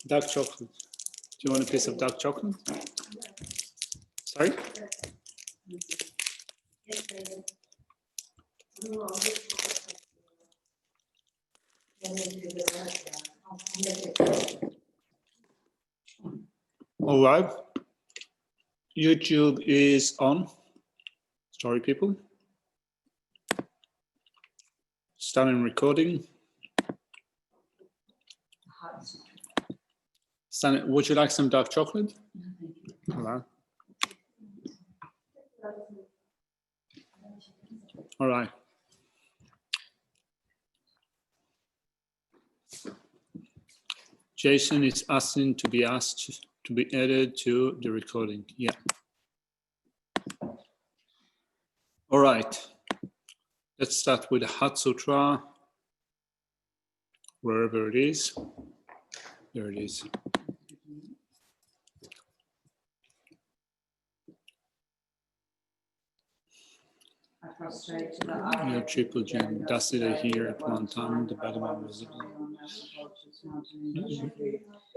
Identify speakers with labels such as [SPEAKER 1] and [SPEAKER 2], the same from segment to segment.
[SPEAKER 1] Dark chocolate. Do you want a piece of dark chocolate? Sorry? All right. YouTube is on. Sorry, people. Starting recording. Would you like some dark chocolate? All right. All right. Jason is asking to be asked to be added to the recording. Yeah. All right. Let's start with the Heart Sutra, wherever it is. There it is. Your triple gem, dusted here at one time, the Bhagavan was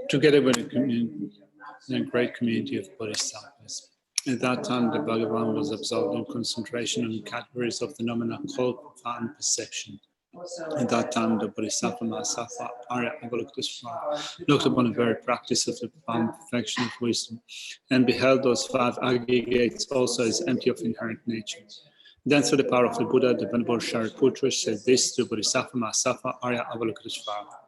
[SPEAKER 1] together with a great community of Bodhisattvas. At that time, the Bhagavan was absorbed in concentration on categories of phenomena called profound perception. At that time, the Bodhisattva Mahayana Arya Avalokiteshvara looked upon the very practice of the profound perfection of wisdom and beheld those five aggregates also as empty of inherent nature. Then, through the power of the Buddha, the Venerable Shariputra said this to Bodhisattva Mahayana Arya Avalokiteshvara.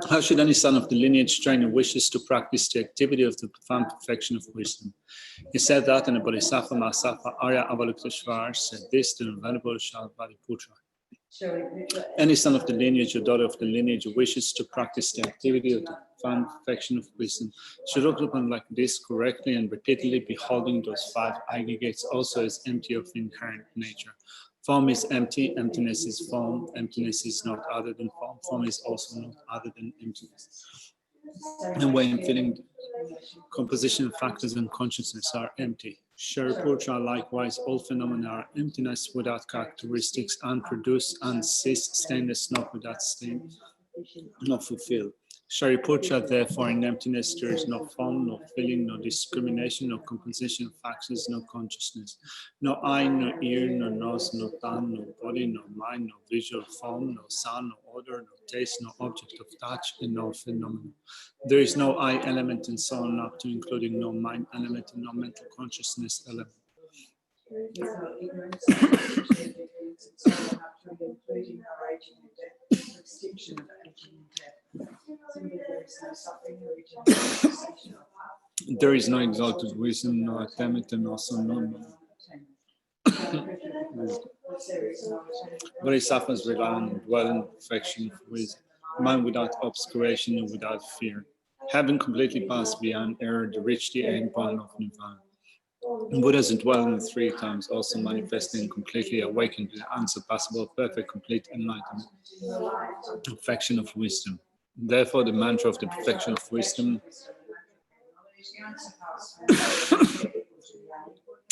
[SPEAKER 1] How should any son of the lineage train who wishes to practice the activity of the profound perfection of wisdom? He said that, and the Bodhisattva Mahayana Arya Avalokiteshvara said this to the Venerable Shariputra. Any son of the lineage or daughter of the lineage who wishes to practice the activity of the profound perfection of wisdom should look upon like this correctly and repeatedly, beholding those five aggregates also as empty of inherent nature. Form is empty, emptiness is form, emptiness is not other than form, form is also not other than emptiness. And when feeling, composition, factors, and consciousness are empty. Shariputra, likewise, all phenomena are emptiness without characteristics, unproduced, unceased, stainless, not without stain, not fulfilled. Shariputra, therefore, in emptiness there is no form, no feeling, no discrimination, no composition, factors, no consciousness, no eye, no ear, no nose, no tongue, no body, no mind, no visual form, no sound, no odor, no taste, no object of touch, and no phenomenon. There is no I element and so on up to including no mind element and no mental consciousness element. There is no exalted wisdom, no attainment, and also no Bodhisattvas rely on dwelling perfection of wisdom, mind without obscuration and without fear. Having completely passed beyond error, they reach the end point of nirvana. Buddhas dwell in 3 times, also manifesting completely awakened to the unsurpassable, perfect, complete enlightenment, perfection of wisdom. Therefore, the mantra of the perfection of wisdom,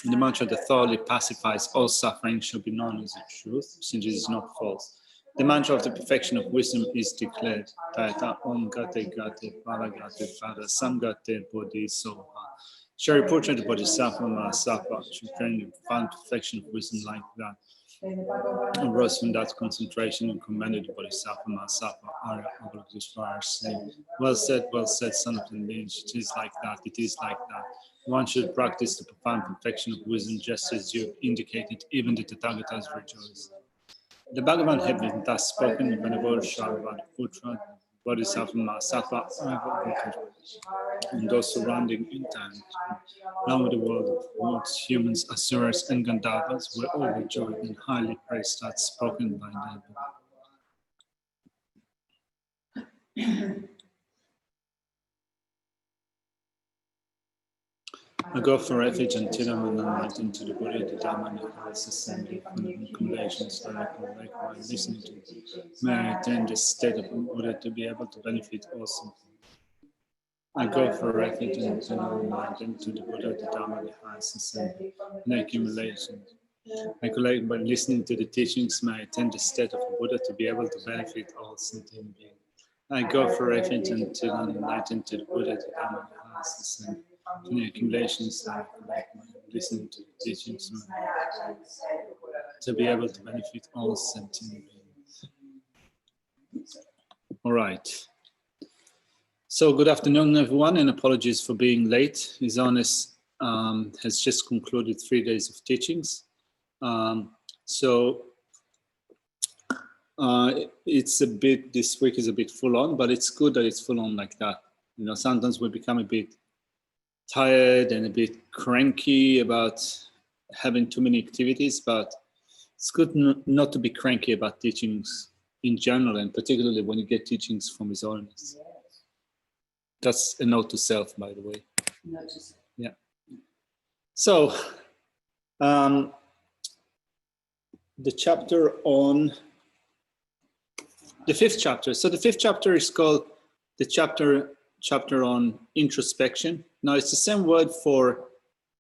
[SPEAKER 1] the mantra that thoroughly pacifies all suffering, shall be known as the truth, since it is not false. The mantra of the perfection of wisdom is declared, Tayata Om Gate Gate Paragate Pada Samgate Bodhisoha. Shariputra, the Bodhisattva Mahayana, should train the profound perfection of wisdom like that. Arose from that concentration and commanded the Bodhisattva Mahayana Arya Avalokiteshvara, saying, well said, son of the lineage, it is like that, it is like that. One should practice the profound perfection of wisdom just as you have indicated, even the Tathagatas rejoice. The Bhagavan had been thus spoken, the Venerable Shariputra, Bodhisattva Mahayana, and those surrounding in time, along with the world of gods, humans, asuras, and Gandharvas, were overjoyed and highly praised that spoken by them. I go for refuge until I'm enlightened to the Buddha, the Dhamma, and the highest assembly from the accommodations that I collect while listening to. May I attain this state of Buddha to be able to benefit also. I go for refuge until I'm enlightened to the Buddha, the Dhamma, and the highest assembly and accumulations. I collect by listening to the teachings. May I attain the state of Buddha to be able to benefit all sentient beings. I go for everything until I'm enlightened to the Buddha, to Dhamma, classes and to the accumulations and listening to the teachings to be able to benefit all sentient beings. All right. So good afternoon, everyone, and apologies for being late. His Honest has just concluded 3 days of teachings. It's a bit, this week is a bit full on, but it's good that it's full on like that. You know, sometimes we become a bit tired and a bit cranky about having too many activities, but it's good not to be cranky about teachings in general, and particularly when you get teachings from His Holiness. That's a note to self, by the way. Note to self. Yeah. So, the chapter on the 5th chapter. So the 5th chapter is called the chapter on introspection. Now it's the same word for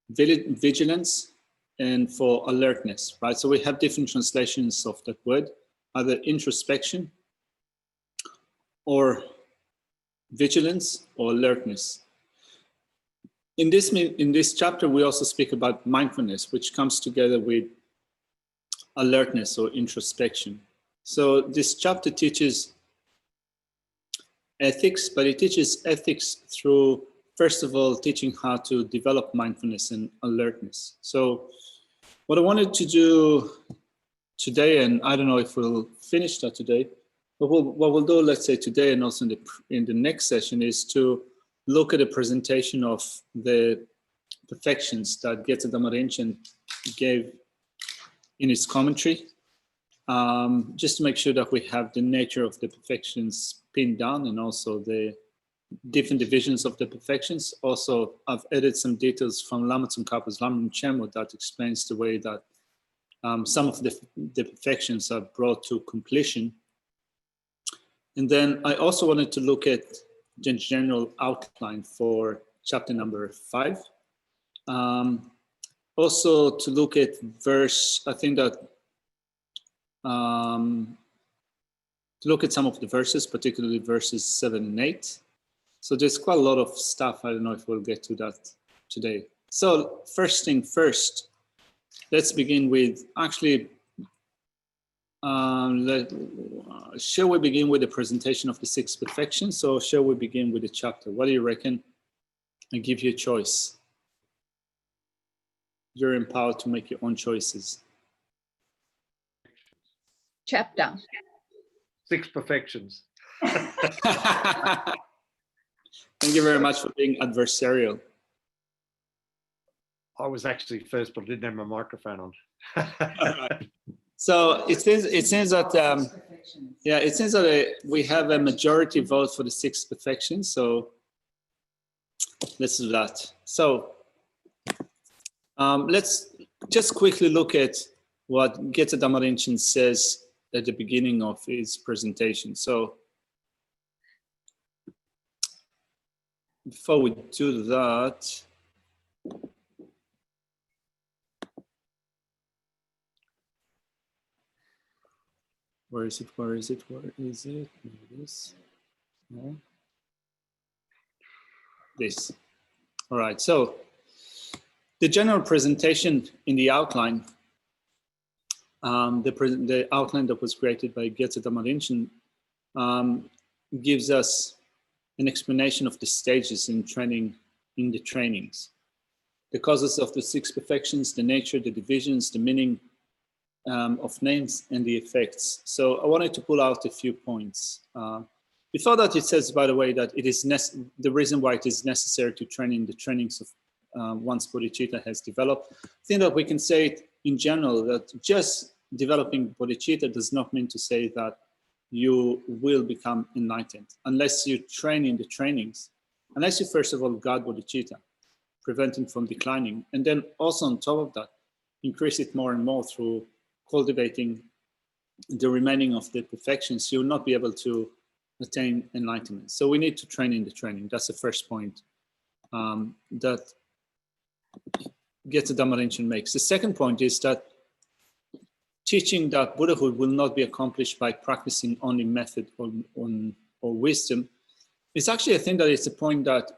[SPEAKER 1] vigilance and for alertness, right? So we have different translations of that word, either introspection or vigilance or alertness. In this chapter, we also speak about mindfulness, which comes together with alertness or introspection. So this chapter teaches ethics, but it teaches ethics through, first of all, teaching how to develop mindfulness and alertness. So what I wanted to do today, and I don't know if we'll finish that today, but what we'll do, let's say today and also in the next session, is to look at a presentation of the perfections that Geta Dhammarinchen gave in his commentary, just to make sure that we have the nature of the perfections pinned down and also the different divisions of the perfections. Also, I've added some details from Lama Tsongkhapa's Lamrim Chenmo that explains the way that some of the perfections are brought to completion. And then I also wanted to look at the general outline for chapter number 5. Also to look at I think that to look at some of the verses, particularly verses 7 and 8. So there's quite a lot of stuff. I don't know if we'll get to that today. So first thing first, let's begin with actually, shall we begin with the presentation of the 6 perfections, or shall we begin with the chapter? What do you reckon? I give you a choice. You're empowered to make your own choices.
[SPEAKER 2] Chapter.
[SPEAKER 3] 6 perfections.
[SPEAKER 1] Thank you very much for being adversarial.
[SPEAKER 3] I was actually first, but I didn't have my microphone on.
[SPEAKER 1] Right. So it seems that we have a majority vote for the 6 perfections. So let's do that. So let's just quickly look at what Geta Dhammarinchen says at the beginning of his presentation. So before we do that, where is it? Maybe this. No. This. All right. So the general presentation in the outline, the outline that was created by Geta Dhammarinchen, gives us an explanation of the stages in the trainings, the causes of the 6 perfections, the nature, the divisions, the meaning of names, and the effects. So I wanted to pull out a few points. Before that, it says, by the way, that it is the reason why it is necessary to train in the trainings of once bodhicitta has developed. I think that we can say it in general, that just developing bodhicitta does not mean to say that you will become enlightened unless you train in the trainings, unless you first of all guard bodhicitta, preventing from declining, and then also on top of that, increase it more and more through cultivating the remaining of the perfections. You will not be able to attain enlightenment. So we need to train in the training. That's the first point that Geta Dhammarinchen makes. The second point is that teaching that Buddhahood will not be accomplished by practicing only method on or wisdom, it's actually, I think that it's a point that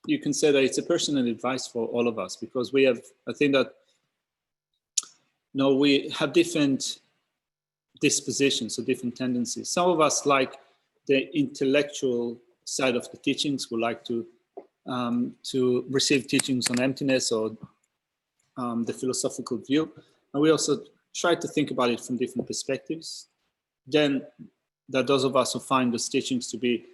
[SPEAKER 1] you can say that it's a personal advice for all of us, because we have, I think that, we have different dispositions or different tendencies. Some of us like the intellectual side of the teachings. We like to receive teachings on emptiness or the philosophical view. And we also try to think about it from different perspectives. Then there are those of us who find those teachings to be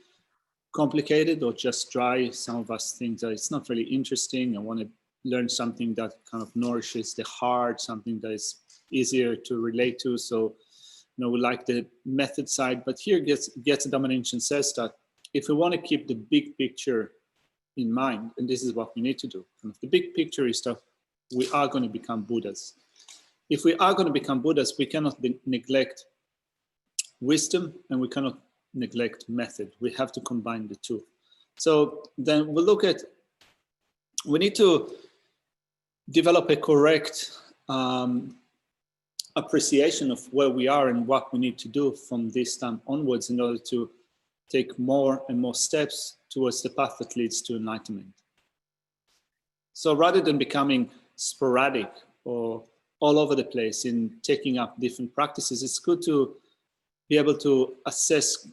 [SPEAKER 1] complicated or just dry. Some of us think that it's not really interesting. I want to learn something that kind of nourishes the heart, something that is easier to relate to. So, we like the method side. But here Getze-Dhamma Rinchen says that if we want to keep the big picture in mind, and this is what we need to do, the big picture is that we are going to become Buddhas. If we are going to become Buddhas, we cannot neglect wisdom and we cannot neglect method. We have to combine the two. So then we need to develop a correct appreciation of where we are and what we need to do from this time onwards in order to take more and more steps towards the path that leads to enlightenment. So rather than becoming sporadic or all over the place in taking up different practices, it's good to be able to assess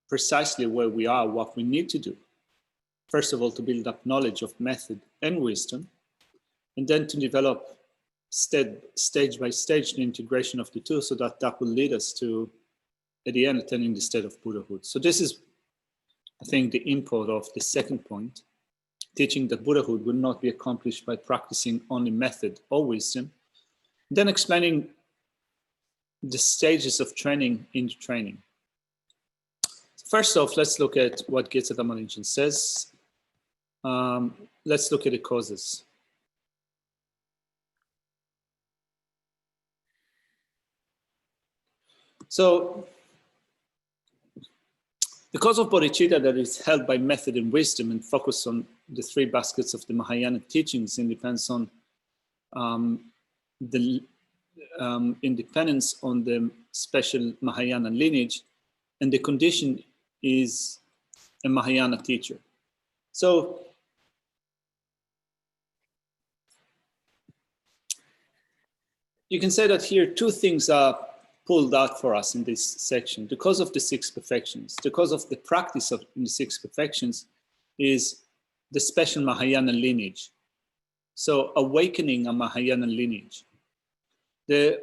[SPEAKER 1] precisely where we are, what we need to do. First of all, to build up knowledge of method and wisdom, and then to develop stage by stage the integration of the two, so that will lead us to, at the end, attaining the state of Buddhahood. So this is, I think, the import of the second point, teaching that Buddhahood will not be accomplished by practicing only method or wisdom. Then explaining the stages of training in the training. First off, let's look at what Getze-Dhamma Rinchen says. Let's look at the causes. So, the cause of bodhicitta that is held by method and wisdom and focused on the three baskets of the Mahayana teachings and depends on the independence on the special Mahayana lineage, and the condition is a Mahayana teacher. So, you can say that here two things are pulled out for us in this section. The cause of the six perfections, the cause of the practice of the six perfections is the special Mahayana lineage. So awakening a Mahayana lineage. The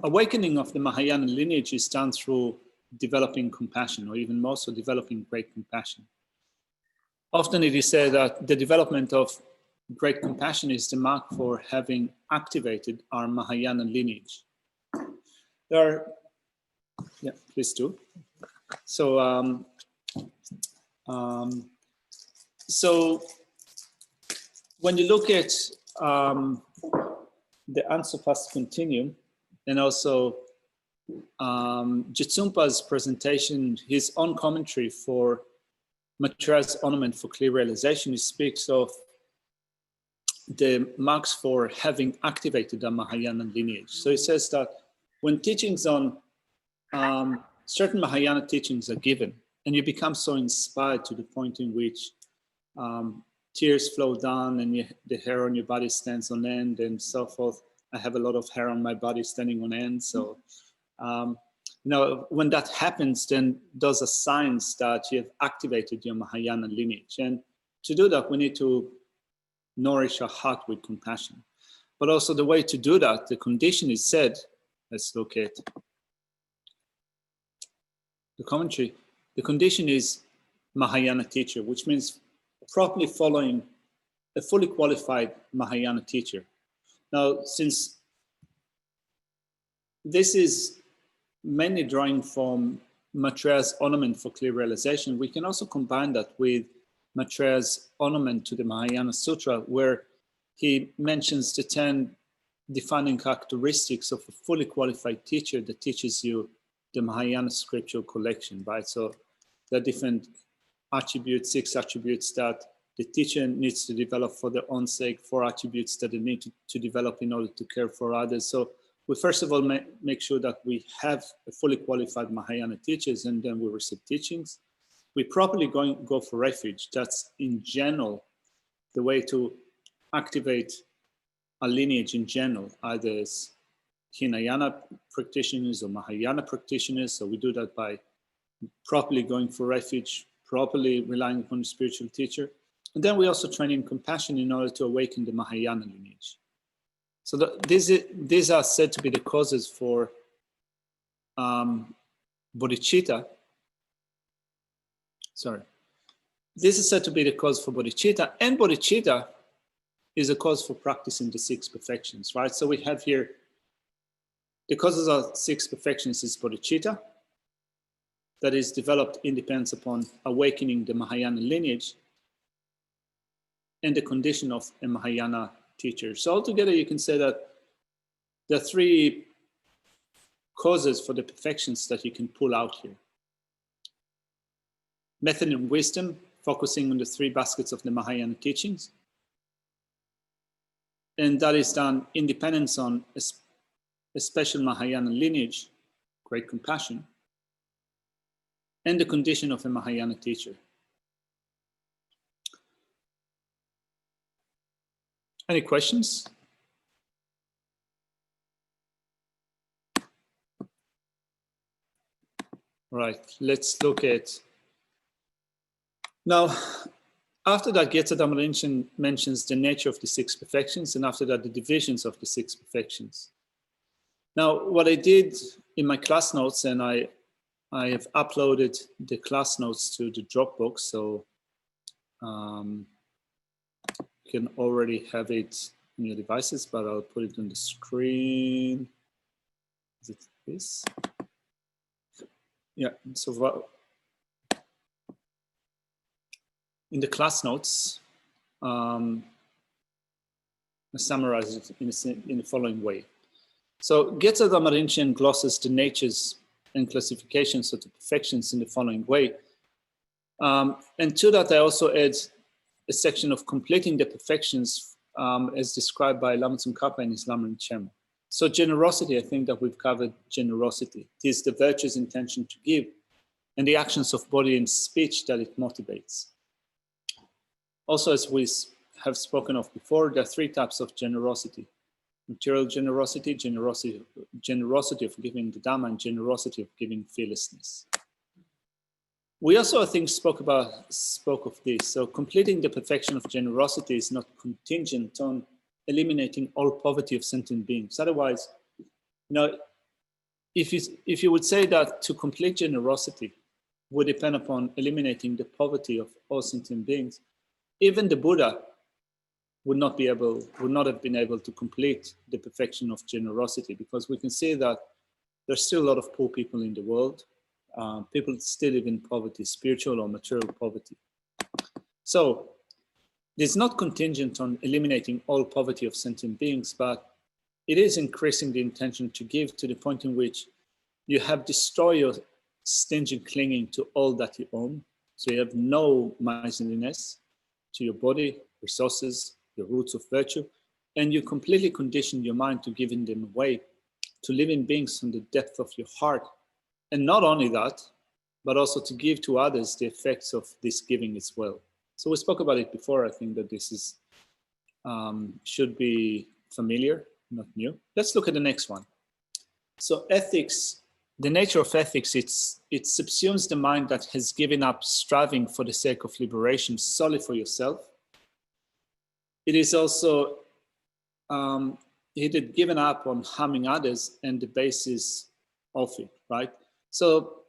[SPEAKER 1] awakening of the Mahayana lineage is done through developing compassion, or even more so developing great compassion. Often it is said that the development of great compassion is the mark for having activated our Mahayana lineage. Yeah, please do. So, so when you look at the unsurpassed continuum, and also Jetsumpa's presentation, his own commentary for Maitreya's ornament for clear realization, he speaks of the marks for having activated the Mahayana lineage. So he says that when teachings on certain Mahayana teachings are given, and you become so inspired to the point in which tears flow down and the hair on your body stands on end and so forth. I have a lot of hair on my body standing on end. So, when that happens, then those are signs that you have activated your Mahayana lineage. And to do that, we need to nourish our heart with compassion. But also the way to do that, the condition is said, let's look at the commentary. The condition is Mahayana teacher, which means properly following a fully qualified Mahayana teacher. Now, since this is mainly drawing from Maitreya's ornament for clear realization, we can also combine that with Maitreya's ornament to the Mahayana Sutra, where he mentions the 10 defining characteristics of a fully qualified teacher that teaches you the Mahayana scriptural collection, right? So there are different attributes, 6 attributes that the teacher needs to develop for their own sake, 4 attributes that they need to develop in order to care for others. So we first of all make sure that we have a fully qualified Mahayana teachers, and then we receive teachings. We properly go for refuge. That's in general the way to activate a lineage in general, either as Hinayana practitioners or Mahayana practitioners. So we do that by properly going for refuge, properly relying upon a spiritual teacher. And then we also train in compassion in order to awaken the Mahayana lineage. So these are said to be the causes for bodhicitta. Sorry. This is said to be the cause for bodhicitta, and bodhicitta is a cause for practicing the 6 perfections, right? So we have here, the causes of 6 perfections is bodhicitta, that is developed independence upon awakening the Mahayana lineage, and the condition of a Mahayana teacher. So altogether, you can say that there are 3 causes for the perfections that you can pull out here. Method and wisdom, focusing on the 3 baskets of the Mahayana teachings. And that is done in dependence on a special Mahayana lineage, great compassion, and the condition of a Mahayana teacher. Any questions? Right, let's look at, now, after that, Getza Dhamma mentions the nature of the 6 perfections, and after that, the divisions of the 6 perfections. Now, what I did in my class notes, and I have uploaded the class notes to the Dropbox, so you can already have it on your devices, but I'll put it on the screen. Is it this? Yeah, so in the class notes, I summarize it in the following way. So Getza Dhamma glosses the natures and classifications of the perfections in the following way. And to that, I also add a section of completing the perfections as described by Lama Tsongkhapa in his Lamrim Chema. So generosity, I think that we've covered generosity. It is the virtuous intention to give and the actions of body and speech that it motivates. Also, as we have spoken of before, there are 3 types of generosity: material generosity, generosity of giving the Dhamma, and generosity of giving fearlessness. We also, I think, spoke of this. So completing the perfection of generosity is not contingent on eliminating all poverty of sentient beings. Otherwise, if you would say that to complete generosity would depend upon eliminating the poverty of all sentient beings, even the Buddha would not have been able to complete the perfection of generosity, because we can see that there's still a lot of poor people in the world. People still live in poverty, spiritual or material poverty. So it's not contingent on eliminating all poverty of sentient beings, but it is increasing the intention to give to the point in which you have destroyed your stingy clinging to all that you own. So you have no miserliness to your body, resources, the roots of virtue, and you completely condition your mind to giving them away to living beings from the depth of your heart. And not only that, but also to give to others the effects of this giving as well. So we spoke about it before. I think that this is should be familiar, not new. Let's look at the next one. So ethics, the nature of ethics, it subsumes the mind that has given up striving for the sake of liberation solely for yourself. It is also it had given up on harming others and the basis of it, right? So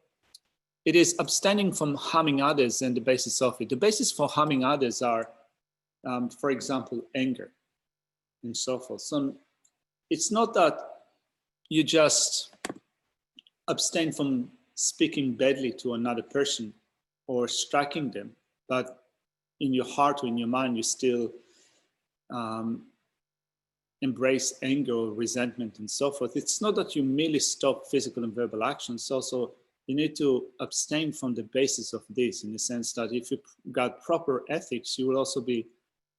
[SPEAKER 1] it is abstaining from harming others and the basis of it. The basis for harming others are, for example, anger and so forth. So it's not that you just abstain from speaking badly to another person or striking them, but in your heart or in your mind, you still embrace anger or resentment and so forth. It's not that you merely stop physical and verbal actions. Also, you need to abstain from the basis of this, in the sense that if you got proper ethics, you will also be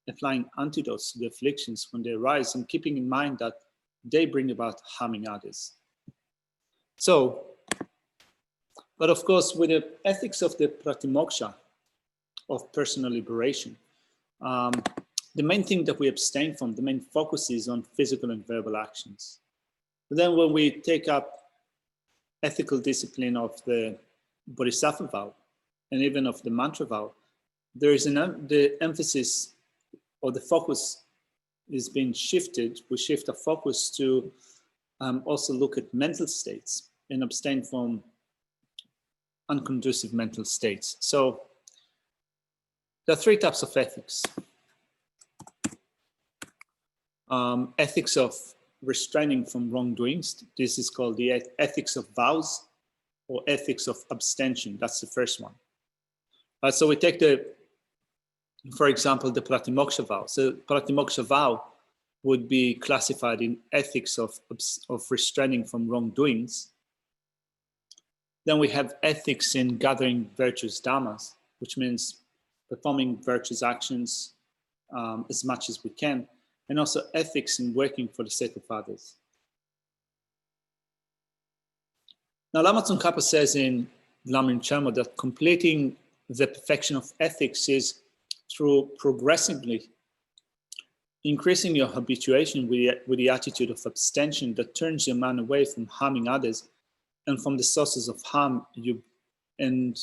[SPEAKER 1] applying antidotes to the afflictions when they arise, and keeping in mind that they bring about harming others. So, but of course, with the ethics of the pratimoksha, of personal liberation, the main thing that we abstain from, the main focus is on physical and verbal actions. But then when we take up ethical discipline of the Bodhisattva vow, and even of the mantra vow, there is the emphasis or the focus is being shifted. We shift our focus to also look at mental states and abstain from unconducive mental states. So there are 3 types of ethics. Ethics of restraining from wrongdoings. This is called the ethics of vows, or ethics of abstention. That's the first one. So we take for example, the pratimoksha vow. So pratimoksha vow would be classified in ethics of restraining from wrongdoings. Then we have ethics in gathering virtuous dhammas, which means performing virtuous actions as much as we can, and also ethics in working for the sake of others. Now, Lama Tsongkhapa says in Lamrim Chenmo that completing the perfection of ethics is through progressively increasing your habituation with the attitude of abstention that turns your mind away from harming others and from the sources of harm and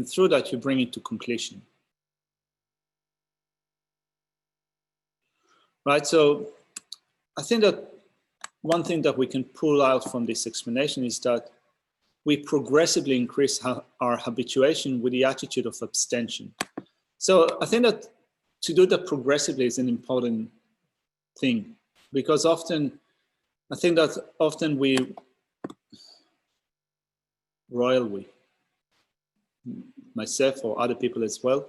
[SPEAKER 1] through that you bring it to completion. Right, so I think that one thing that we can pull out from this explanation is that we progressively increase our habituation with the attitude of abstention. So I think that to do that progressively is an important thing, because often we, myself or other people as well,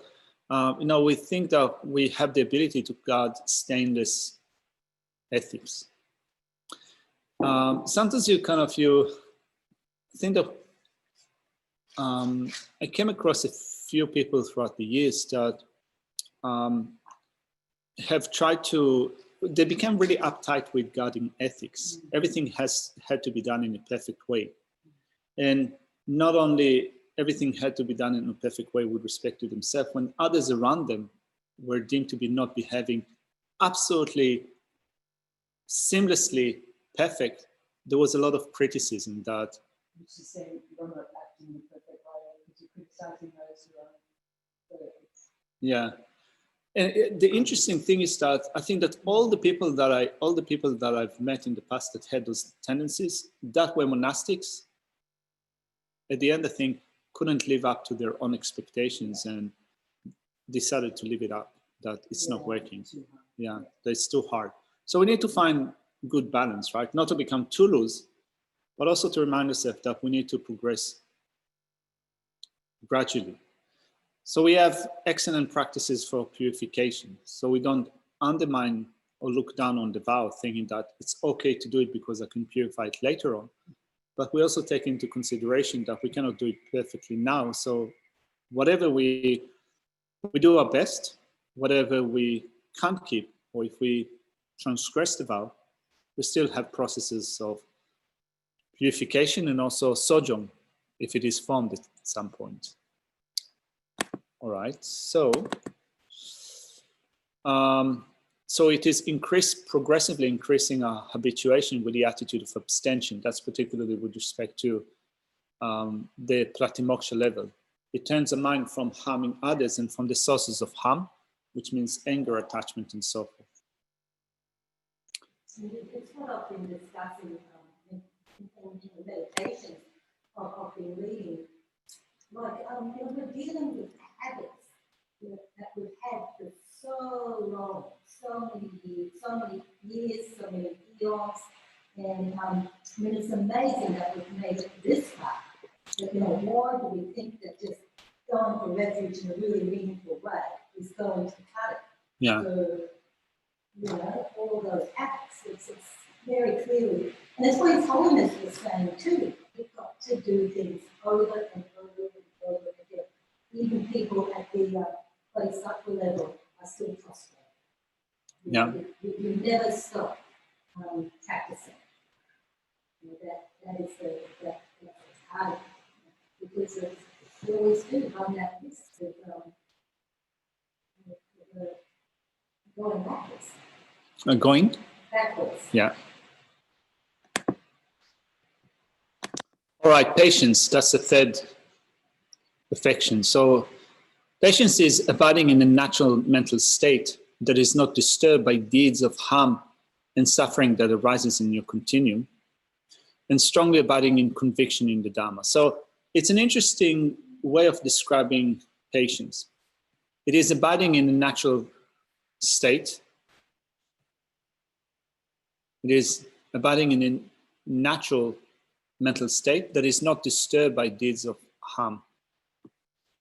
[SPEAKER 1] we think that we have the ability to guard stainless ethics. Sometimes you think that I came across a few people throughout the years that have tried to, they became really uptight with guarding ethics. Everything had to be done in a perfect way. And not only everything had to be done in a perfect way with respect to themselves, when others around them were deemed to be not behaving absolutely seamlessly perfect, there was a lot of criticism that.
[SPEAKER 2] Which is saying you're not acting in the perfect way because you're criticizing those who are perfect.
[SPEAKER 1] Yeah. And the interesting thing is that I think that all the people that I've met in the past that had those tendencies, that were monastics, at the end, I think, couldn't live up to their own expectations and decided to leave it up, that it's not working. Yeah, that it's too hard. So we need to find good balance, right? Not to become too loose, but also to remind ourselves that we need to progress gradually. So we have excellent practices for purification. So we don't undermine or look down on the vow thinking that it's okay to do it because I can purify it later on. But we also take into consideration that we cannot do it perfectly now. So whatever we do our best, whatever we can't keep, or if we transgress the vow, we still have processes of purification and also sojourn if it is formed at some point. All right, so it is progressively increasing our habituation with the attitude of abstention. That's particularly with respect to the pratimoksha level. It turns the mind from harming others and from the sources of harm, which means anger, attachment, and so forth.
[SPEAKER 4] It's what I've been discussing in the meditations I've been reading. Like, we're dealing with habits that we've had for so long, so many years, so many eons. And it's amazing that we've made it this far. That, why do we think that just going for refuge in a really meaningful way is going to cut it?
[SPEAKER 1] Yeah.
[SPEAKER 4] So, all those acts, it's very clearly, and that's what His Holiness was saying too. You've got to do things over and over and over again. Even people at the Bodhisattva level are still frustrated.
[SPEAKER 1] Yeah.
[SPEAKER 4] You never stop practicing. That is that's hard, because we always do run that risk of going backwards.
[SPEAKER 1] Going?
[SPEAKER 4] Backwards.
[SPEAKER 1] Yeah. All right, patience, that's the third perfection. So patience is abiding in a natural mental state that is not disturbed by deeds of harm and suffering that arises in your continuum, and strongly abiding in conviction in the Dharma. So it's an interesting way of describing patience. It is abiding in a natural state. It is abiding in a natural mental state that is not disturbed by deeds of harm.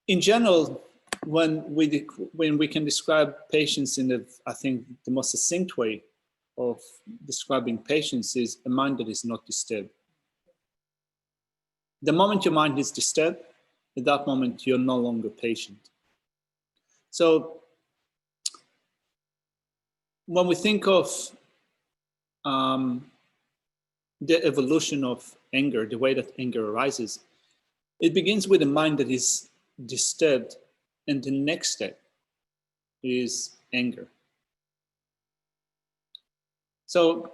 [SPEAKER 1] In general, when we can describe patience in I think the most succinct way of describing patience is a mind that is not disturbed. The moment your mind is disturbed, at that moment you're no longer patient. So when we think of the evolution of anger, the way that anger arises, it begins with a mind that is disturbed, and the next step is anger. So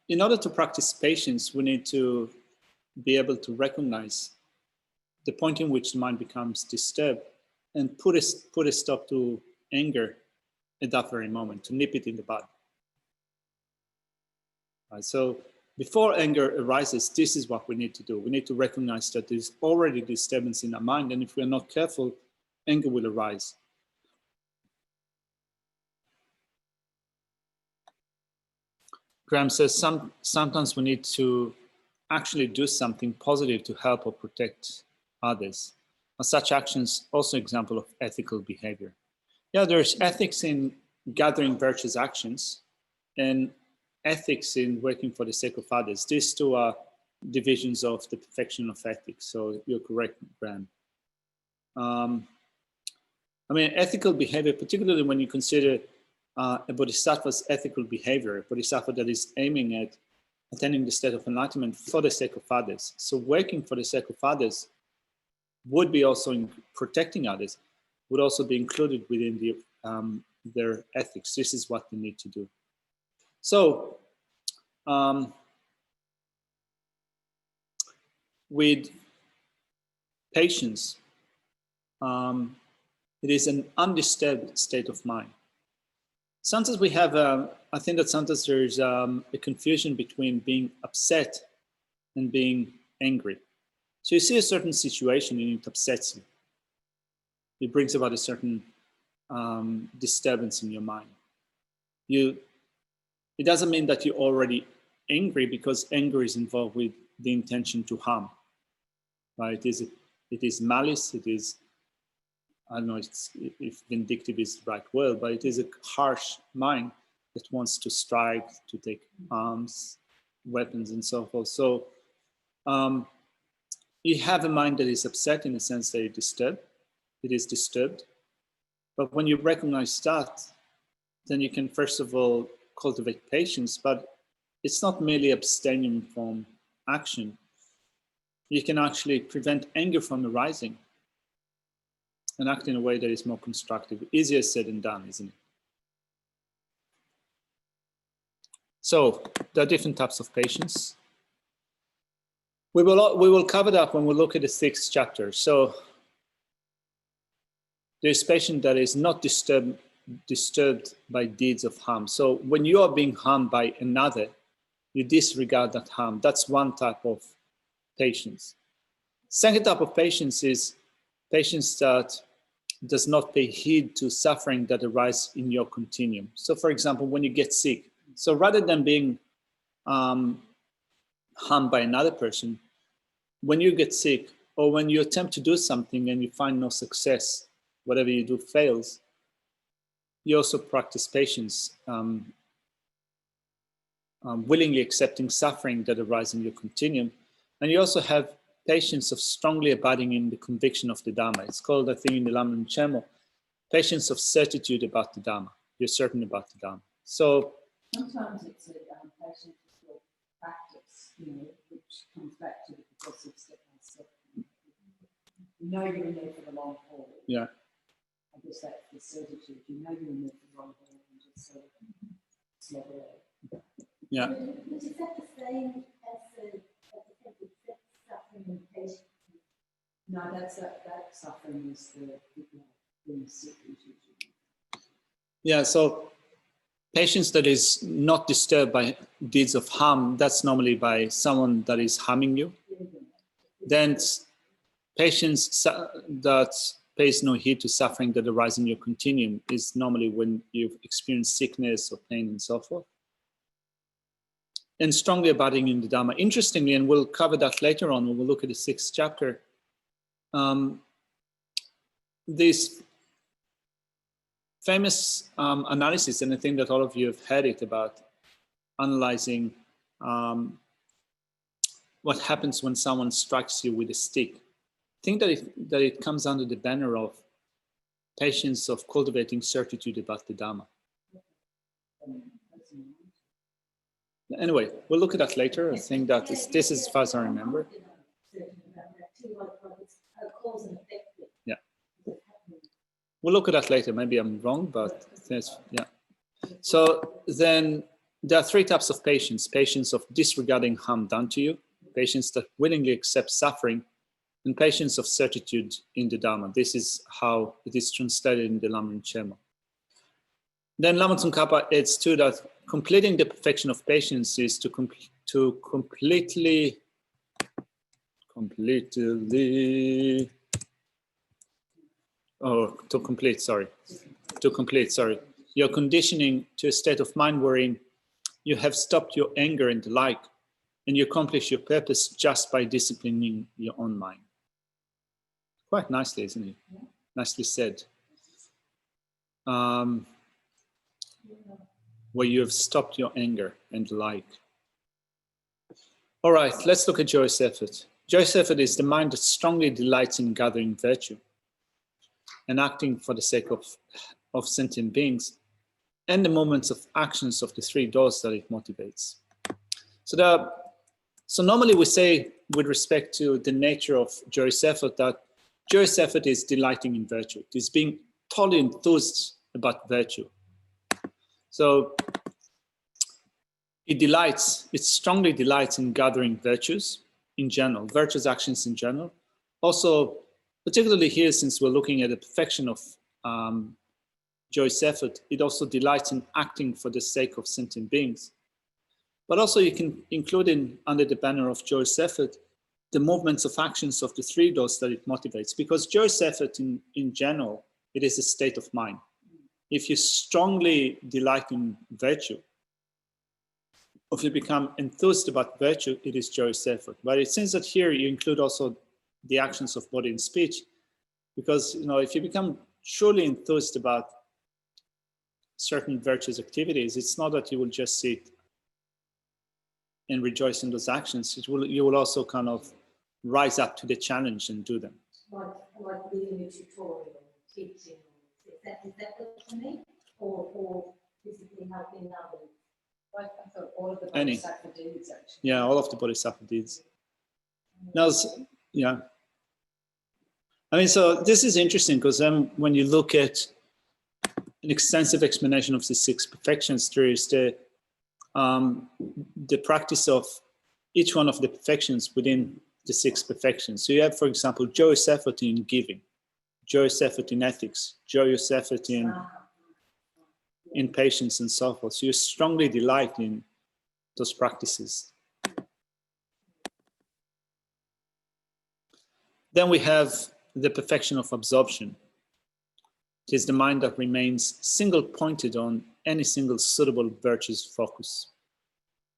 [SPEAKER 1] in order to practice patience, we need to be able to recognize the point in which the mind becomes disturbed and put a stop to anger at that very moment, to nip it in the bud. Right, so before anger arises, this is what we need to do. We need to recognize that there's already disturbance in our mind, and if we're not careful, anger will arise. Graham says sometimes we need to actually do something positive to help or protect others. And such actions also example of ethical behavior. Yeah, there's ethics in gathering virtuous actions and ethics in working for the sake of others. These two are divisions of the perfection of ethics. So you're correct, Graham. I mean, ethical behavior, particularly when you consider a bodhisattva's ethical behavior, a bodhisattva that is aiming at attaining the state of enlightenment for the sake of others. So working for the sake of others would be also in protecting others, would also be included within their ethics. This is what they need to do. So with patience, it is an undisturbed state of mind. Sometimes we have, I think that sometimes there's a confusion between being upset and being angry. So you see a certain situation and it upsets you. It brings about a certain disturbance in your mind. It doesn't mean that you're already angry, because anger is involved with the intention to harm. Right? It is malice, it is, I don't know if vindictive is the right word, but it is a harsh mind that wants to strike, to take arms, weapons, and so forth. So you have a mind that is upset in the sense that it is disturbed. But when you recognize that, then you can first of all cultivate patience, but it's not merely abstaining from action. You can actually prevent anger from arising and act in a way that is more constructive. Easier said than done, isn't it? So there are different types of patience. We will cover that when we look at the 6th chapter. So there's patience that is not disturbed by deeds of harm. So when you are being harmed by another, you disregard that harm. That's one type of patience. Second type of patience is patience that does not pay heed to suffering that arises in your continuum. So for example, when you get sick, so rather than being harmed by another person, when you get sick or when you attempt to do something and you find no success, whatever you do fails, you also practice patience, willingly accepting suffering that arises in your continuum. And you also have patience of strongly abiding in the conviction of the Dharma. It's called, I think, in the Lam Chemo, patience of certitude about the Dharma. You're certain about the Dharma. So
[SPEAKER 2] Sometimes it's a patient practice, which comes back to the progressive step by step. You know you're in there for the long haul.
[SPEAKER 1] yeah,
[SPEAKER 2] I guess that's the certitude. You know you're in there for the long haul and just sort of slog away.
[SPEAKER 1] yeah.
[SPEAKER 4] But is that the same as the suffering and patience?
[SPEAKER 2] No, that suffering is being sick.
[SPEAKER 1] Yeah, so patience that is not disturbed by deeds of harm, that's normally by someone that is harming you. Then patience that pays no heed to suffering that arises in your continuum is normally when you've experienced sickness or pain and so forth. And strongly abiding in the Dharma. Interestingly, and we'll cover that later on when we'll look at the 6th chapter, this famous analysis, and I think that all of you have heard it, about analyzing what happens when someone strikes you with a stick. I think that it comes under the banner of patience of cultivating certitude about the Dharma. Anyway, we'll look at that later. I think that this is as far as I remember. Yeah. We'll look at that later. Maybe I'm wrong, but yeah. So then there are 3 types of patience. Patience of disregarding harm done to you, patience that willingly accepts suffering, and patience of certitude in the Dharma. This is how it is translated in the Lama Rinpoche. Then Lama Tsongkhapa adds to that completing the perfection of patience is to complete, your conditioning to a state of mind wherein you have stopped your anger and the like, and you accomplish your purpose just by disciplining your own mind. Quite nicely, isn't it? Yeah. Nicely said. Where you have stopped your anger and the like. All right, let's look at joyous effort. Joyous effort is the mind that strongly delights in gathering virtue and acting for the sake of sentient beings, and the moments of actions of the 3 doors that it motivates. So normally we say, with respect to the nature of joyous effort, that joyous effort is delighting in virtue. It is being totally enthused about virtue. So it strongly delights in gathering virtues in general, virtuous actions in general. Also, particularly here, since we're looking at the perfection of joyous effort, it also delights in acting for the sake of sentient beings. But also you can include under the banner of joyous effort, the movements of actions of the 3 doors that it motivates, because joyous effort in general, it is a state of mind. If you strongly delight in virtue, or if you become enthused about virtue, it is joyous effort. But it seems that here you include also the actions of body and speech, because if you become truly enthused about certain virtuous activities, it's not that you will just sit and rejoice in those actions. You will also kind of rise up to the challenge and do them.
[SPEAKER 4] Like reading a tutorial, teaching. Is that what you mean? Or physically helping others?
[SPEAKER 2] I thought all of the Bodhisattva deeds, actually.
[SPEAKER 1] Yeah, all of the Bodhisattva deeds. Now, yeah. I mean, so this is interesting, because then when you look at an extensive explanation of the 6 perfections, there is the practice of each one of the perfections within the 6 perfections. So you have, for example, joyous effort in giving, joyous effort in ethics, joyous effort in patience and so forth. So you strongly delight in those practices. Then we have the perfection of absorption. It is the mind that remains single-pointed on any single suitable virtue's focus.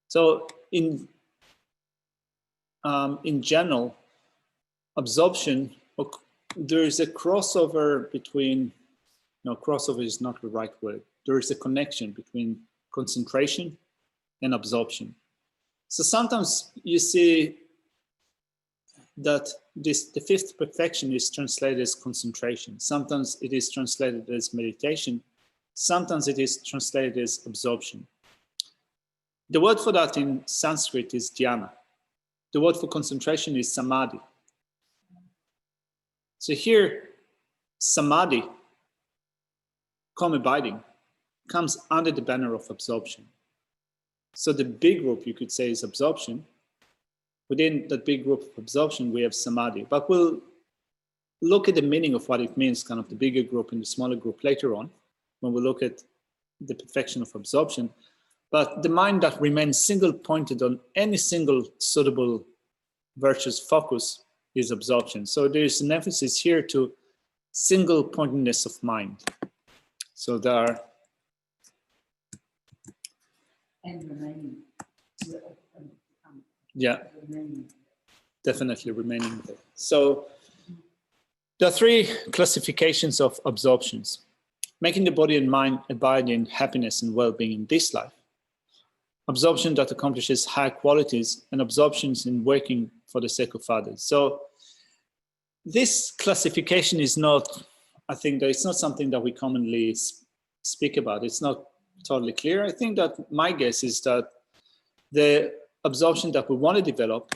[SPEAKER 1] So in general, absorption, there is a crossover between, no, crossover is not the right word. There is a connection between concentration and absorption. So sometimes you see that the 5th perfection is translated as concentration. Sometimes it is translated as meditation. Sometimes it is translated as absorption. The word for that in Sanskrit is dhyana. The word for concentration is samadhi. So here, samadhi, calm abiding, comes under the banner of absorption. So the big group, you could say, is absorption. Within that big group of absorption, we have samadhi. But we'll look at the meaning of what it means, kind of the bigger group and the smaller group later on, when we look at the perfection of absorption. But the mind that remains single-pointed on any single suitable virtuous focus is absorption. So there's an emphasis here to single-pointedness of mind. So there are...
[SPEAKER 2] And remaining.
[SPEAKER 1] Yeah,
[SPEAKER 2] Remaining.
[SPEAKER 1] definitely remaining there. So there are three classifications of absorptions: making the body and mind abide in happiness and well-being in this life, absorption that accomplishes high qualities, and absorptions in working for the sake of others. So this classification is not, I think that it's not something that we commonly speak about. It's not totally clear. I think that my guess is that the absorption that we want to develop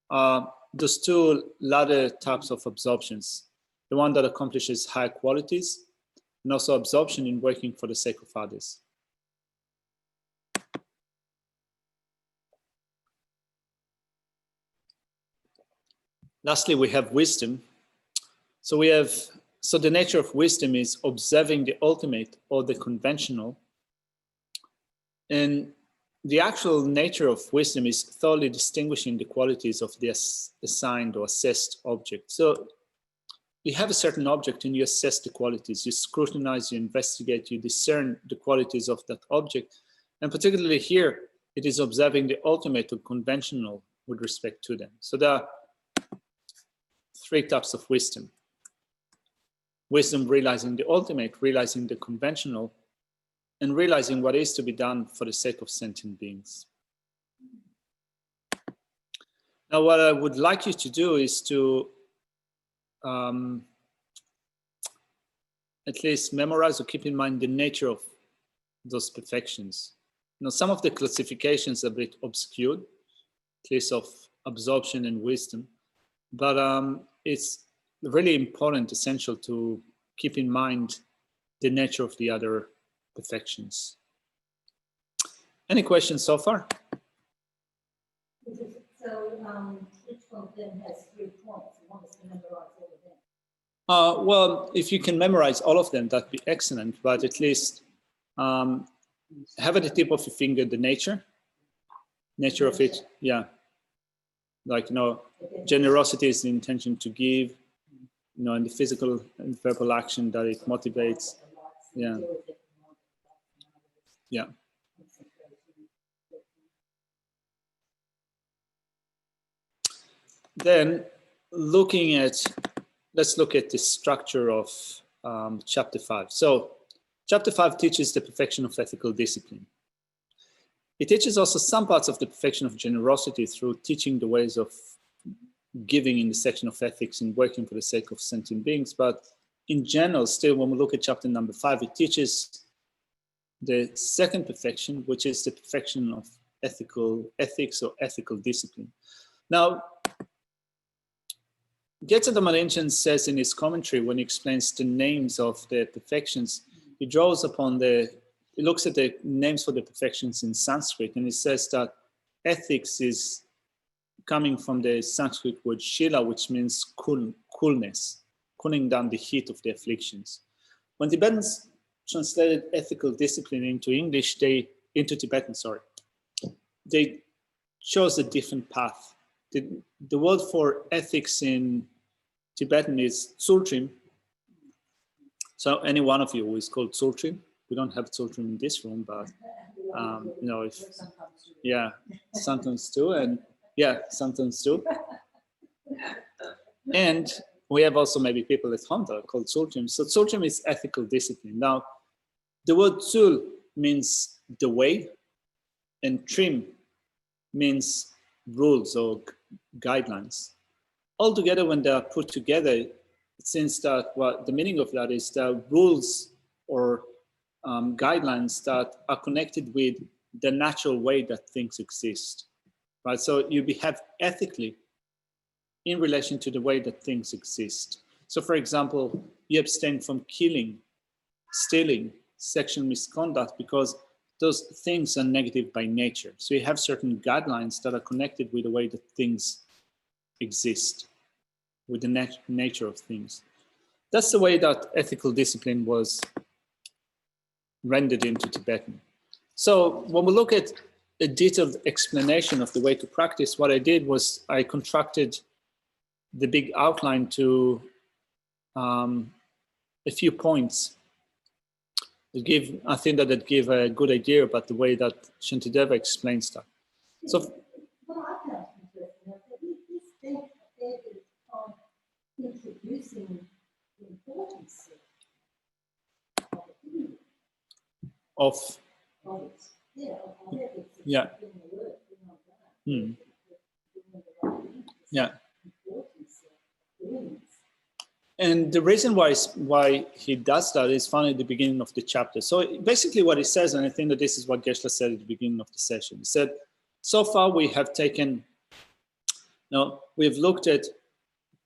[SPEAKER 1] are those two latter types of absorptions: the one that accomplishes high qualities, and also absorption in working for the sake of others. Lastly, we have wisdom. So the nature of wisdom is observing the ultimate or the conventional. And the actual nature of wisdom is thoroughly distinguishing the qualities of the assigned or assessed object. So you have a certain object and you assess the qualities, you scrutinize, you investigate, you discern the qualities of that object. And particularly here, it is observing the ultimate or conventional with respect to them. So there are three types of wisdom. Wisdom realizing the ultimate, realizing the conventional, and realizing what is to be done for the sake of sentient beings. Now, what I would like you to do is to at least memorize or keep in mind the nature of those perfections. Now, some of the classifications are a bit obscured, at least of absorption and wisdom, but it's really important, essential to keep in mind the nature of the other perfections. Any questions so far?
[SPEAKER 4] So each one of them has 3 points. You want us to memorize all of them?
[SPEAKER 1] Well, if you can memorize all of them, that'd be excellent, but at least have at the tip of your finger the nature of it. Yeah. Like, generosity is the intention to give, and the physical and verbal action that it motivates. Yeah. Yeah. Then let's look at the structure of chapter 5. So chapter 5 teaches the perfection of ethical discipline. It teaches also some parts of the perfection of generosity through teaching the ways of giving in the section of ethics and working for the sake of sentient beings. But in general, still, when we look at chapter number 5, it teaches the second perfection, which is the perfection of ethics or ethical discipline. Now, Getze says in his commentary, when he explains the names of the perfections, he draws upon he looks at the names for the perfections in Sanskrit, and he says that ethics is coming from the Sanskrit word shila, which means coolness, cooling down the heat of the afflictions. When Tibetans translated ethical discipline into Tibetan, they chose a different path. The word for ethics in Tibetan is tsultrim. So any one of you who is called tsultrim, we don't have tsultrim in this room, but sometimes too, and sometimes too. And we have also maybe people at home that are called tsultrim. So tsultrim is ethical discipline. Now, the word tsul means the way, and trim means rules or guidelines. Altogether, when they are put together, it seems that the meaning of that is that rules or guidelines that are connected with the natural way that things exist, right? So you behave ethically in relation to the way that things exist. So for example, you abstain from killing, stealing, sexual misconduct, because those things are negative by nature. So you have certain guidelines that are connected with the way that things exist, with the nature of things. That's the way that ethical discipline was rendered into Tibetan. So when we look at a detailed explanation of the way to practice, what I did was I contracted the big outline to a few points. I think that it gave a good idea about the way that Shantideva explains that. So,
[SPEAKER 4] what I found interesting is that he spent a fair bit of time introducing the importance of it.
[SPEAKER 1] of
[SPEAKER 4] Yeah,
[SPEAKER 1] yeah. And the reason why he does that is found at the beginning of the chapter. So basically what he says, and I think that this is what Geshe said at the beginning of the session, he said, so far we have taken, we've looked at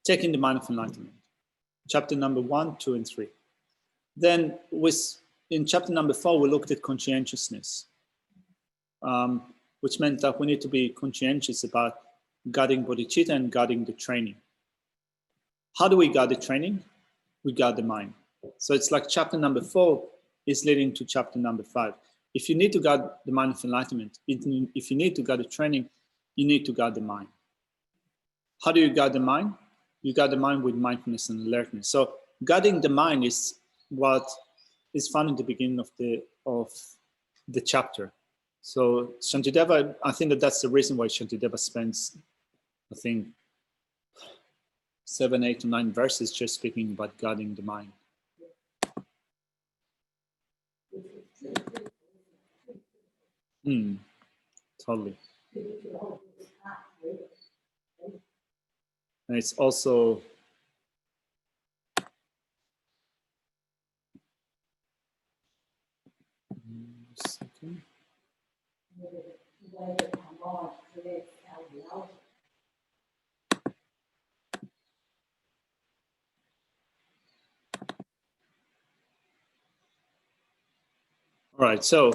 [SPEAKER 1] taking the mind of enlightenment, chapter number 1, 2, and 3. Then in chapter number 4, we looked at conscientiousness, which meant that we need to be conscientious about guarding bodhicitta and guarding the training. How do we guard the training? We guard the mind. So it's like chapter number 4 is leading to chapter number 5. If you need to guard the mind of enlightenment, if you need to guard the training, you need to guard the mind. How do you guard the mind? You guard the mind with mindfulness and alertness. So guarding the mind is what is found in the beginning of the chapter. So Shantideva, I think that's the reason why Shantideva spends, I think, 7, 8 to 9 verses just speaking about guarding the mind. Totally. And it's also all right, so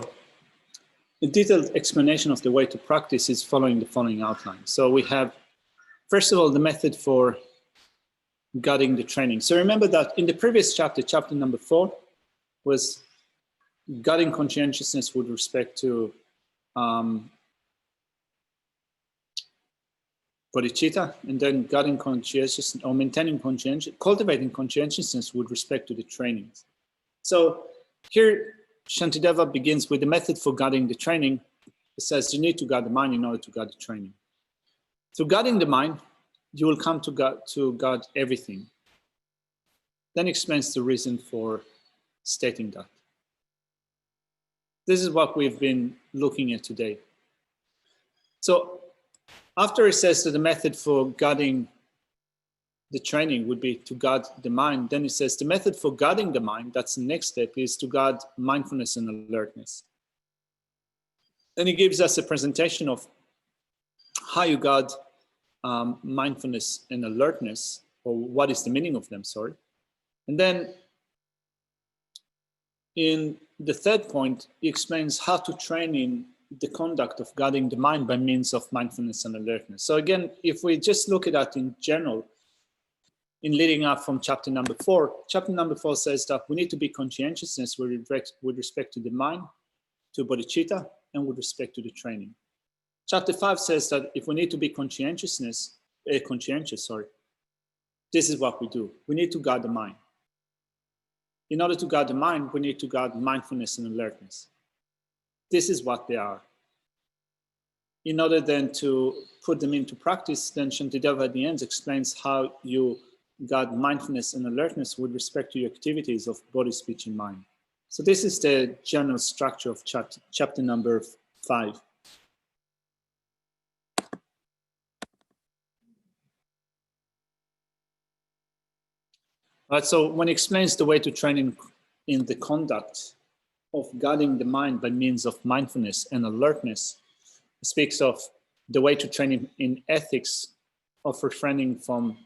[SPEAKER 1] a detailed explanation of the way to practice is following the following outline. So we have, first of all, the method for guarding the training. So remember that in the previous chapter, chapter number 4, was guarding conscientiousness with respect to bodhicitta, and then guarding conscientiousness or maintaining conscientiousness, cultivating conscientiousness with respect to the trainings. So here, Shantideva begins with the method for guarding the training. It says you need to guard the mind in order to guard the training. Through guarding the mind, you will come to guard everything. Then explains the reason for stating that. This is what we've been looking at today. So after it says that the method for guarding the training would be to guard the mind, then it says the method for guarding the mind, that's the next step, is to guard mindfulness and alertness. And he gives us a presentation of how you guard mindfulness and alertness, or what is the meaning of them, sorry. And then in the third point, he explains how to train in the conduct of guarding the mind by means of mindfulness and alertness. So again, if we just look at that in general, in leading up from chapter number 4, chapter number 4 says that we need to be conscientiousness with respect to the mind, to bodhicitta, and with respect to the training. Chapter 5 says that if we need to be conscientious, this is what we do. We need to guard the mind. In order to guard the mind, we need to guard mindfulness and alertness. This is what they are. In order then to put them into practice, then Shantideva at the end explains how you guard mindfulness and alertness with respect to your activities of body, speech, and mind. So this is the general structure of chapter number 5. Right, so when he explains the way to train in the conduct guarding the mind by means of mindfulness and alertness speaks of the way to train in ethics of refraining from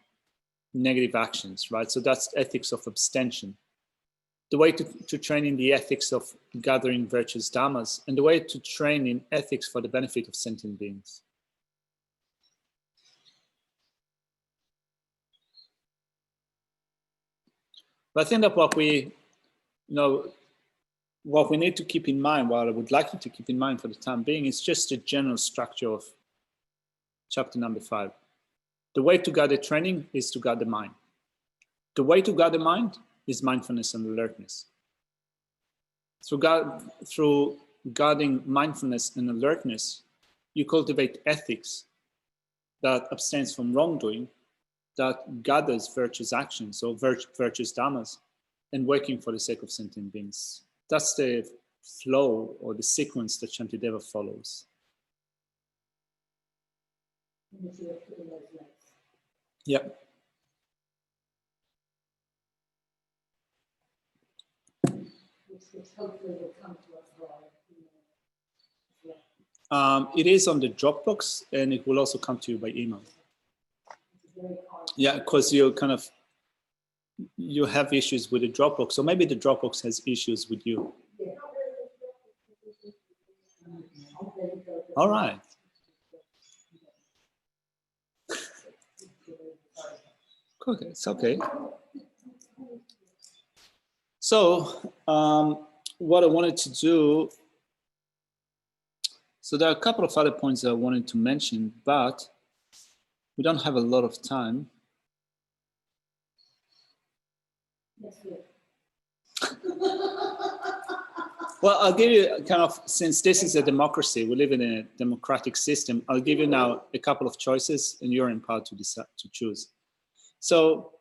[SPEAKER 1] negative actions, right? So that's ethics of abstention. The way to train in the ethics of gathering virtuous dhammas, and the way to train in ethics for the benefit of sentient beings. But I think that what we need to keep in mind, what I would like you to keep in mind for the time being, is just the general structure of chapter number 5. The way to guard the training is to guard the mind. The way to guard the mind is mindfulness and alertness. Through guarding mindfulness and alertness, you cultivate ethics that abstains from wrongdoing, that gathers virtuous actions or virtuous dhammas, and working for the sake of sentient beings. That's the flow or the sequence that Shantideva follows. Yeah.
[SPEAKER 4] Which hopefully will come to us via.
[SPEAKER 1] It is on the Dropbox, and it will also come to you by email. Yeah, because you have issues with the Dropbox, so maybe the Dropbox has issues with you. All right. Okay, it's okay. So what I wanted to do, so there are a couple of other points that I wanted to mention, but we don't have a lot of time. Well, I'll give you since this is a democracy, we live in a democratic system, I'll give you now a couple of choices and you're empowered to decide to choose. So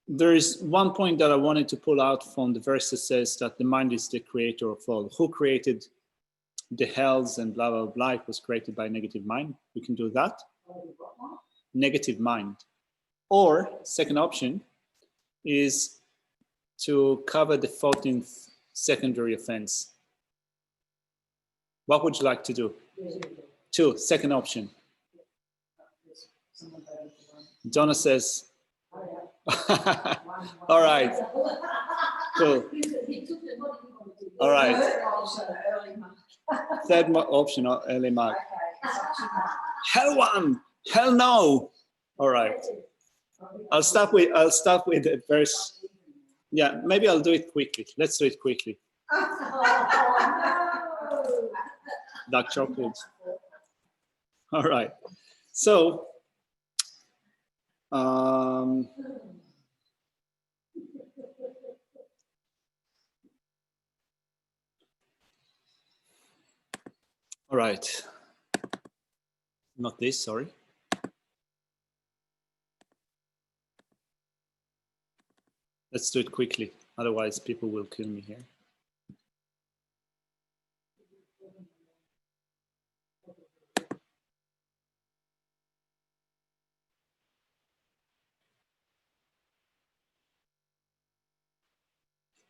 [SPEAKER 1] there is one point that I wanted to pull out from the verse that says that the mind is the creator of all. Who created the hells and blah, blah, blah, it was created by a negative mind. We can do that. Negative mind. Or second option is to cover the 14th secondary offense. What would you like to do? 2, second option. Donna says, all right, cool. All right. Third option, early mark. Hell one, hell no. All right. I'll start with the verse. Yeah, maybe I'll do it quickly. Let's do it quickly. Dark chocolate. All right. So, all right. Not this, sorry. Let's do it quickly. Otherwise, people will kill me here.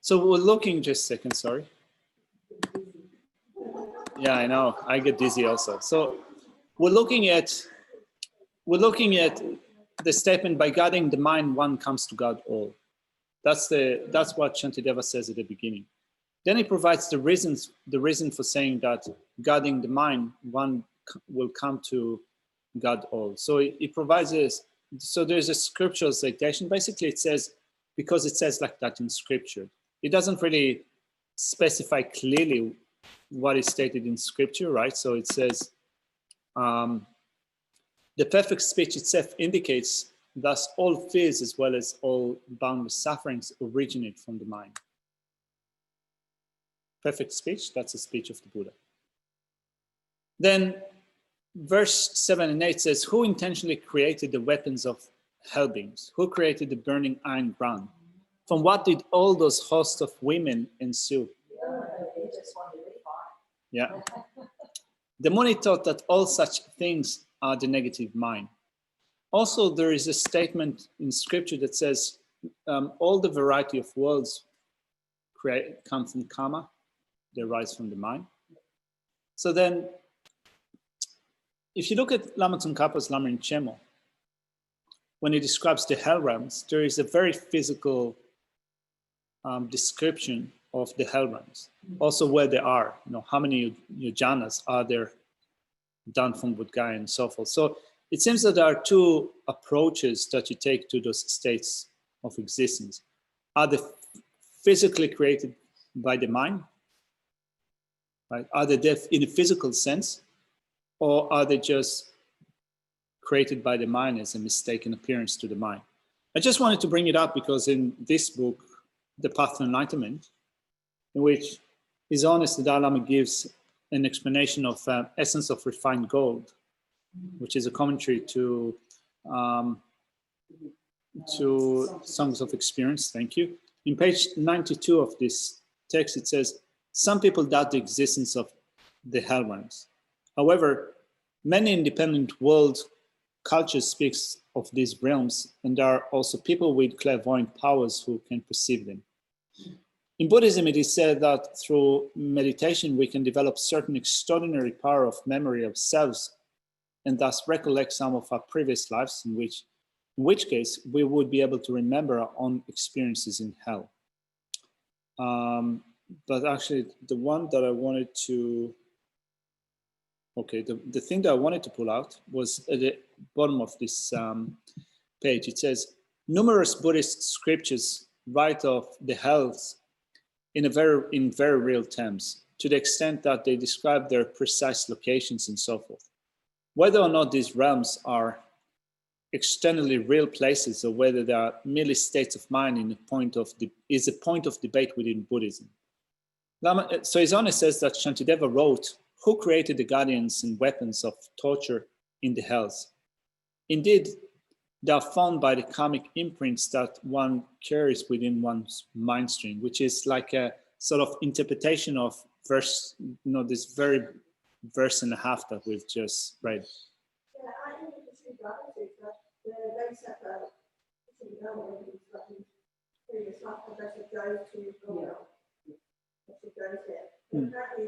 [SPEAKER 1] So we're looking, just a second, sorry. Yeah, I know, I get dizzy also. So we're looking at the statement, by guarding the mind, one comes to guard all. That's what Shantideva says at the beginning. Then he provides the reason for saying that guarding the mind, one will come to guard all. So he provides this. So there's a scriptural citation. Basically, it says, because it says like that in scripture. It doesn't really specify clearly what is stated in scripture, right? So it says, the perfect speech itself indicates, thus all fears as well as all boundless sufferings originate from the mind. Perfect speech, that's a speech of the Buddha. Then verse 7 and 8 says, who intentionally created the weapons of hell beings? Who created the burning iron ground? From what did all those hosts of women ensue? Yeah. The Muni taught that all such things are the negative mind. Also, there is a statement in scripture that says all the variety of worlds come from karma, They arise from the mind. So then, if you look at Lama Tsongkhapa's Lamrim Chemo, when he describes the hell realms, there is a very physical description of the hell realms. Also where they are, how many jhanas are there done from Bodhgaya and so forth. So it seems that there are two approaches that you take to those states of existence. Are they physically created by the mind? Right? Are they there in a physical sense? Or are they just created by the mind as a mistaken appearance to the mind? I just wanted to bring it up because in this book, The Path to Enlightenment, in which His Holiness the Dalai Lama gives an explanation of Essence of Refined Gold, which is a commentary to Songs of Experience. Thank you. In page 92 of this text, it says, some people doubt the existence of the hell realms. However, many independent world cultures speaks of these realms, and there are also people with clairvoyant powers who can perceive them. In Buddhism, it is said that through meditation, we can develop certain extraordinary power of memory of selves and thus recollect some of our previous lives, in which case we would be able to remember our own experiences in hell. But actually, the one that I wanted to, the thing that I wanted to pull out was at the bottom of this page. It says, numerous Buddhist scriptures write of the hells in very real terms, to the extent that they describe their precise locations and so forth. Whether or not these realms are externally real places or whether they are merely states of mind is a point of debate within Buddhism. So His Holiness says that Shantideva wrote, who created the guardians and weapons of torture in the hells? Indeed, they are found by the karmic imprints that one carries within one's mind stream, which is like a sort of interpretation of this very verse and a half that we've just read.
[SPEAKER 4] Yeah, I think it's two brothers, but the Bodhisattva, previous life, Professor goes to Goldell. It goes there. But apparently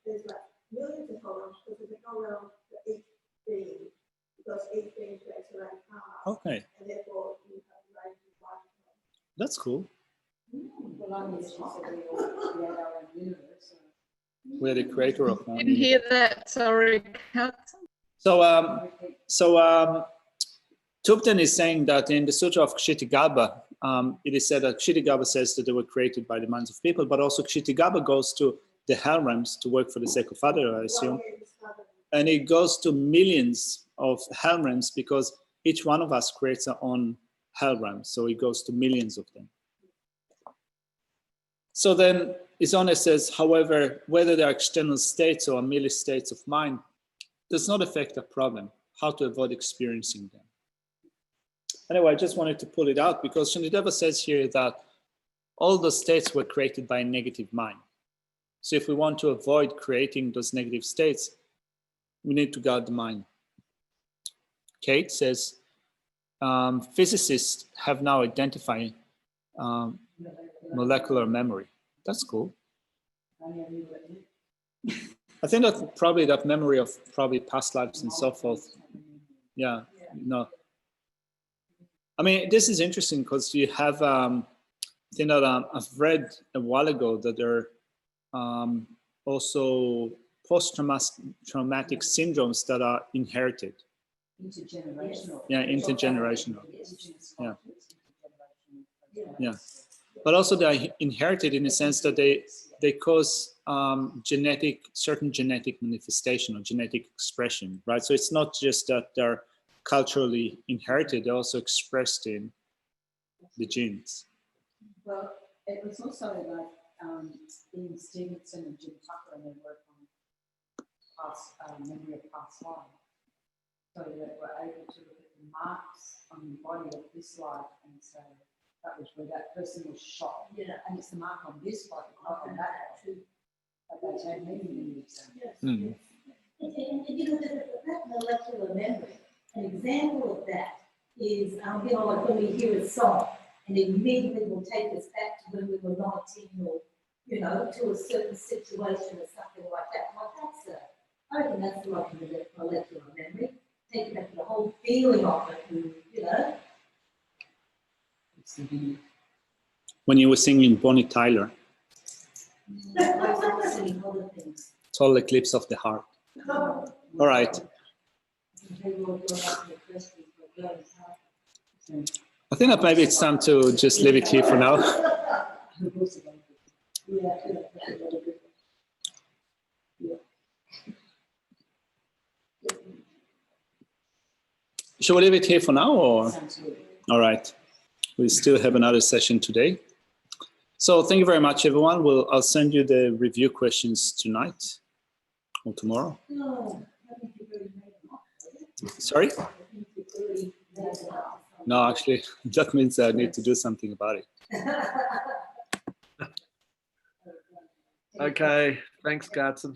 [SPEAKER 4] there's like millions of columns because there's a column for each being, because each being creates their own path.
[SPEAKER 1] Okay,
[SPEAKER 4] And therefore you have the range of life.
[SPEAKER 1] that's cool.
[SPEAKER 2] Well, I mean, she said we all create our own universe.
[SPEAKER 1] We're the creator of our
[SPEAKER 5] Didn't hear that. Sorry, Kat.
[SPEAKER 1] So Tupten is saying that in the Sutra of Kshitigarbha, it is said that Kshitigarbha says that they were created by the minds of people, but also Kshitigarbha goes to the hell realms to work for the sake of others, I assume. And it goes to millions of hell realms because each one of us creates our own hell realms. So it goes to millions of them. So then His Holiness says, however, whether they are external states or merely states of mind, does not affect the problem, how to avoid experiencing them. Anyway, I just wanted to pull it out because Shantideva says here that all the states were created by a negative mind. So if we want to avoid creating those negative states, we need to guard the mind. Kate says, physicists have now identified molecular memory. That's cool. I think that probably that memory of past lives and so forth. Yeah, no. I mean, this is interesting because you have, I think that I've read a while ago that there are also post-traumatic syndromes that are inherited.
[SPEAKER 2] Intergenerational.
[SPEAKER 1] Yeah, intergenerational. Yeah. Yeah. But also they are inherited in the sense that they cause certain genetic manifestation or genetic expression, right? So it's not just that they're culturally inherited, they're also expressed in the genes.
[SPEAKER 2] Well, it was also like Ian Stevenson and Jim Tucker and their work on past memory of past life. So that we're able to look at the marks on the body of this life and say that was where that person was shot. Yeah. And it's the mark on this body, not on that body. But they had many examples.
[SPEAKER 4] Yes.
[SPEAKER 1] Mm.
[SPEAKER 4] And you know, that molecular memory, an example of that is, like when we hear a song, and it immediately will take us back to when we were 19 or you know, to a certain situation or something like that. Like I reckon that's like a molecular memory. Take you back to the whole feeling of it, and, you know.
[SPEAKER 1] When you were singing Bonnie Tyler,
[SPEAKER 4] I was always saying other things.
[SPEAKER 1] Total Eclipse of the Heart. All right. I think that maybe it's time to just leave it here for now. Shall we leave it here for now, or? All right. We still have another session today. So thank you very much, everyone. I'll send you the review questions tonight or tomorrow. Sorry? No, actually, that means I need to do something about it.
[SPEAKER 3] Okay, thanks, Gartson.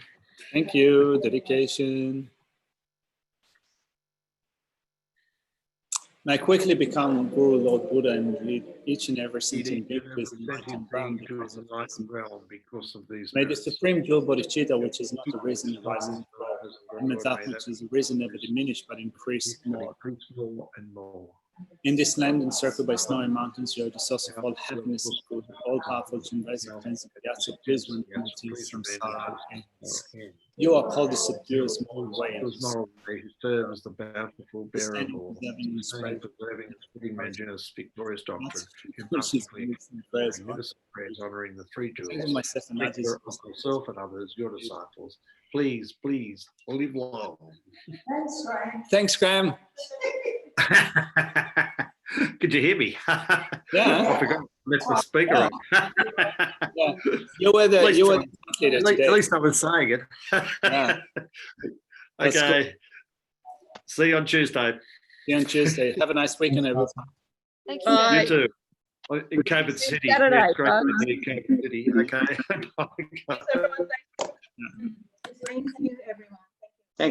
[SPEAKER 1] Thank you. Dedication. May I quickly become Guru Lord Buddha and lead each and every sentient being to his enlightened realm because of this.
[SPEAKER 3] Because of these.
[SPEAKER 1] May the supreme jewel Bodhisattva, which is not a reason arising, and that which is a reason never diminish but increase more.
[SPEAKER 3] And more.
[SPEAKER 1] In this land encircled by snowy mountains, you are the source of all happiness and good, all powerful to invasive cleansing the gaps of wisdom and emptiness from sorrow and ends. You are called the subduous moral way.
[SPEAKER 3] Who serve as the bountiful bearer of all,
[SPEAKER 1] Preserving and spreading
[SPEAKER 3] preserving and spreading Manjana's victorious doctrine,
[SPEAKER 1] which is prayers.
[SPEAKER 3] magnificent prayers honoring the three
[SPEAKER 1] Thank
[SPEAKER 3] jewels.
[SPEAKER 1] you, myself and others.
[SPEAKER 3] Victor of myself and others, your disciples. Please, please, live long.
[SPEAKER 2] Thanks, Graham.
[SPEAKER 1] Thanks, Graham.
[SPEAKER 3] Could you hear me?
[SPEAKER 1] Yeah.
[SPEAKER 3] I forgot to mess the speaker on.
[SPEAKER 1] Yeah. You were the translator today.
[SPEAKER 3] At least I was saying it.
[SPEAKER 1] Yeah. That's
[SPEAKER 3] Okay. See you on Tuesday.
[SPEAKER 1] See you on Tuesday. Have a nice weekend, everyone.
[SPEAKER 5] Thank you.
[SPEAKER 3] You
[SPEAKER 5] Bye.
[SPEAKER 3] too. In Cabot City.
[SPEAKER 5] Saturday.
[SPEAKER 3] Yeah, it's great to be in Cabot City. Okay.
[SPEAKER 5] Thanks, everyone. Thank you.